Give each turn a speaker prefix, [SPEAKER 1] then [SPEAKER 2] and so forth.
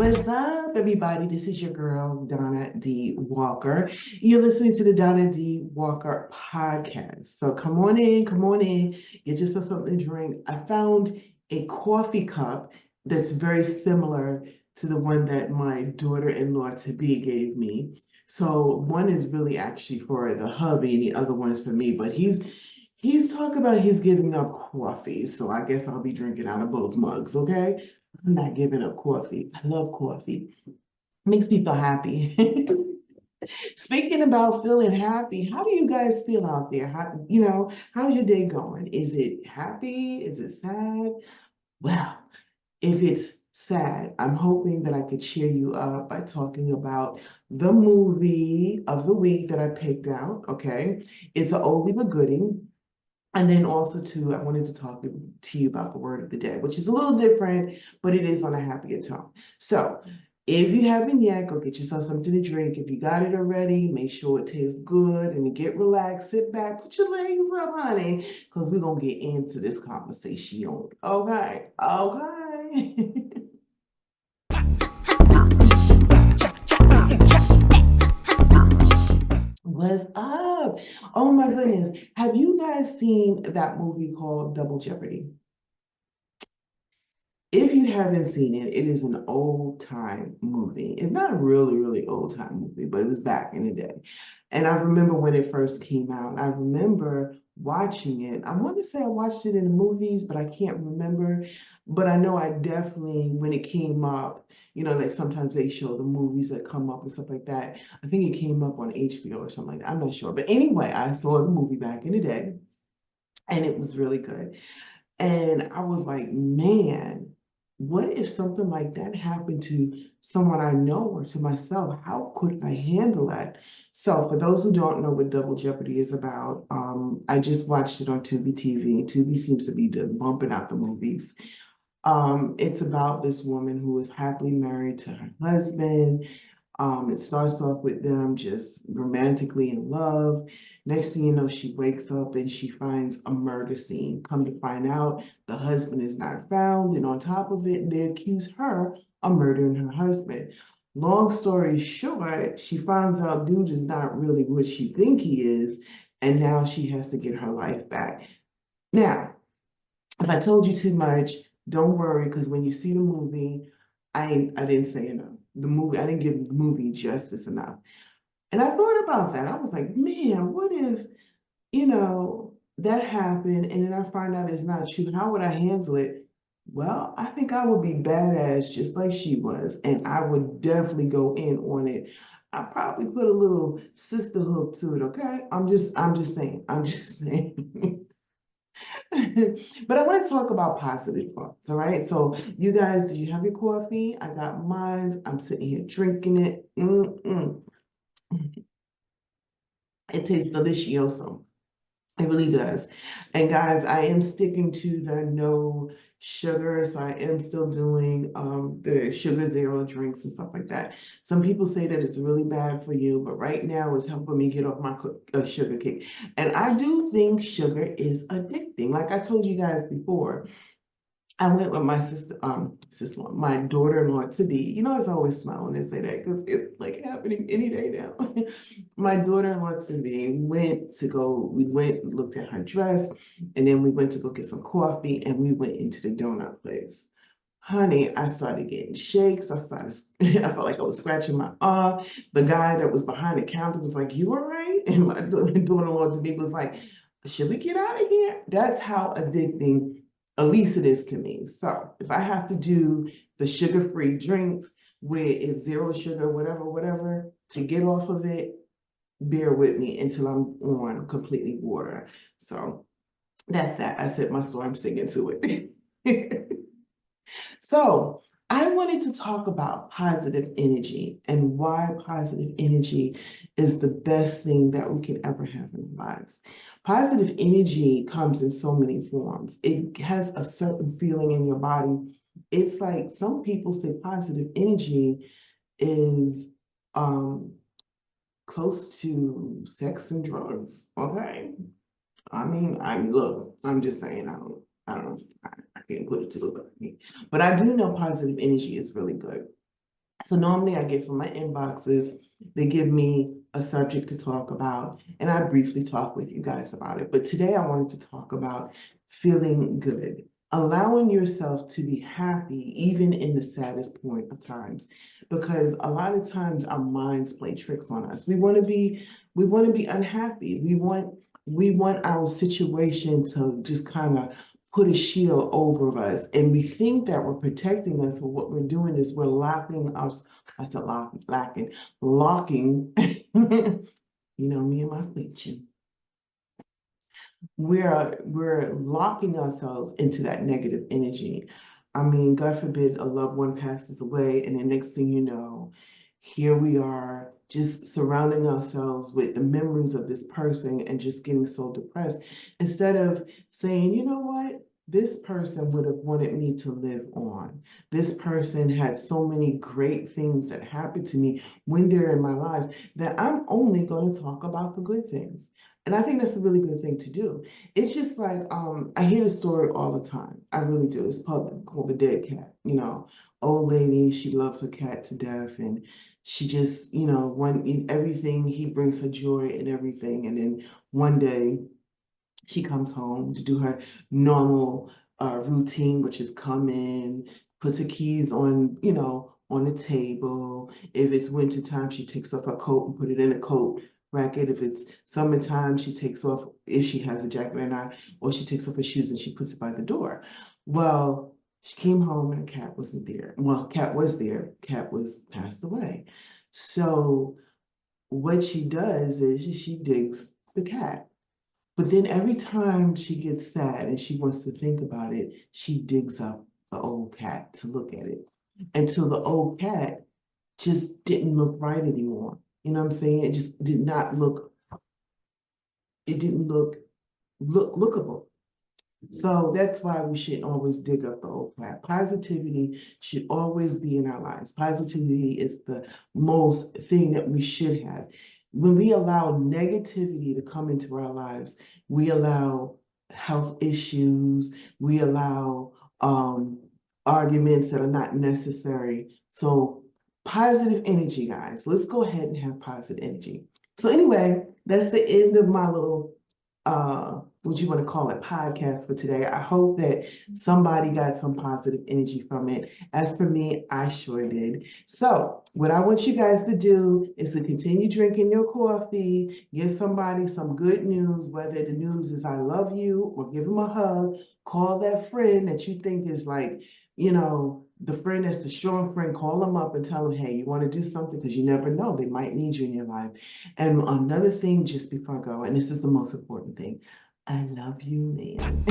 [SPEAKER 1] What's up, everybody? This is your girl, Donna D Walker. You're listening to the Donna D Walker podcast. So come on in, get yourself something to drink. I found a coffee cup that's very similar to the one that my daughter-in-law to be gave me. So one is really actually for the hubby, and the other one is for me. But he's talking about he's giving up coffee, so I guess I'll be drinking out of both mugs, okay? I'm not giving up coffee. I love coffee. Makes me feel happy. Speaking about feeling happy, how do you guys feel out there? How's your day going? Is it happy? Is it sad? Well, if it's sad, I'm hoping that I could cheer you up by talking about the movie of the week that I picked out. Okay. It's an oldie but goodie. And then also too, I wanted to talk to you about the word of the day, which is a little different, but it is on a happier tone. So if you haven't yet, go get yourself something to drink. If you got it already, make sure it tastes good and get relaxed, sit back, put your legs up, honey, because we're gonna get into this conversation. Okay, okay. What's up? Oh my goodness. Have you guys seen that movie called Double Jeopardy? If you haven't seen it, it is an old time movie. It's not a really, really old time movie, but it was back in the day. And I remember when it first came out. I remember watching it. I want to say I watched it in the movies, but I can't remember. But I know I definitely, when it came up, like sometimes they show the movies that come up and stuff like that. I think it came up on HBO or something like that. I'm not sure. But anyway, I saw the movie back in the day, and it was really good. And I was like, man, what if something like that happened to someone I know or to myself? How could I handle that? So, for those who don't know what Double Jeopardy is about, I just watched it on Tubi TV. Tubi seems to be bumping out the movies. It's about this woman who is happily married to her husband. It starts off with them just romantically in love. Next thing you know, she wakes up and she finds a murder scene. Come to find out, the husband is not found, and on top of it, they accuse her of murdering her husband. Long story short, she finds out dude is not really what she think he is, and now she has to get her life back. Now, if I told you too much, don't worry, because when you see the movie, I didn't say enough. The movie, I didn't give the movie justice enough. And I thought about that. I was like, man, what if, that happened and then I find out it's not true? How would I handle it? Well, I think I would be badass just like she was, and I would definitely go in on it. I probably put a little sister hook to it, okay? I'm just saying, I'm just saying. But I want to talk about positive thoughts, all right? So, you guys, do you have your coffee? I got mine. I'm sitting here drinking it. It tastes delicioso. It really does. And guys, I am sticking to the no sugar, so I am still doing the sugar zero drinks and stuff like that. Some people say that it's really bad for you, but right now it's helping me get off my sugar kick. And I do think sugar is addicting. Like I told you guys before, I went with my my daughter-in-law to be. I was always smiling and say that because it's like happening any day now. My daughter-in-law to be we went and looked at her dress, and then we went to go get some coffee, and we went into the donut place. Honey, I started getting shakes. I felt like I was scratching my arm. The guy that was behind the counter was like, "You all right?" And my daughter-in-law to me was like, "Should we get out of here?" That's how addicting at least it is to me. So if I have to do the sugar-free drinks where it's zero sugar, whatever, whatever, to get off of it, bear with me until I'm on completely water. So that's that. I said my story, I'm singing to it. So I wanted to talk about positive energy and why positive energy is the best thing that we can ever have in our lives. Positive energy comes in so many forms. It has a certain feeling in your body. It's like some people say positive energy is close to sex and drugs. Okay. I look, I'm just saying, I don't know, I can't put it to the me. But I do know positive energy is really good. So normally I get from my inboxes, they give me a subject to talk about, and I briefly talk with you guys about it. But today I wanted to talk about feeling good, allowing yourself to be happy even in the saddest point of times, because a lot of times our minds play tricks on us. We want to be unhappy. We want our situation to just kind of put a shield over us, and we think that we're protecting us, but what we're doing is we're locking us. I said locking. You know me and my preaching. We're locking ourselves into that negative energy. I mean, God forbid a loved one passes away, and the next thing you know, here we are just surrounding ourselves with the memories of this person and just getting so depressed. Instead of saying, you know what? This person would have wanted me to live on. This person had so many great things that happened to me when they're in my lives that I'm only going to talk about the good things. And I think that's a really good thing to do. It's just like I hear the story all the time. I really do. It's called the dead cat. You know, old lady, she loves her cat to death, and she just, you know, everything he brings her joy and everything. And then one day she comes home to do her normal routine, which is come in, puts her keys on, you know, on the table. If it's wintertime, she takes off her coat and put it in a coat racket. If it's summertime, she takes off, if she has a jacket or not, or she takes off her shoes and she puts it by the door. Well, she came home and the cat wasn't there. Well, cat was there, cat was passed away. So what she does is she digs the cat. But then every time she gets sad and she wants to think about it, she digs up the old cat to look at it until the old cat just didn't look right anymore. You know what I'm saying? It just did not look, it didn't lookable. So that's why we shouldn't always dig up the old cat. Positivity should always be in our lives. Positivity is the most thing that we should have. When we allow negativity to come into our lives, we allow health issues, we allow arguments that are not necessary. So positive energy, guys. Let's go ahead and have positive energy. So anyway, that's the end of my little what you want to call it, podcast for today. I hope that somebody got some positive energy from it. As for me, I sure did. So what I want you guys to do is to continue drinking your coffee, give somebody some good news, whether the news is I love you or give them a hug, call that friend that you think is like, you know, the friend that's the strong friend, call them up and tell them, hey, you want to do something, because you never know, they might need you in your life. And another thing, just before I go, and this is the most important thing, I love you, man.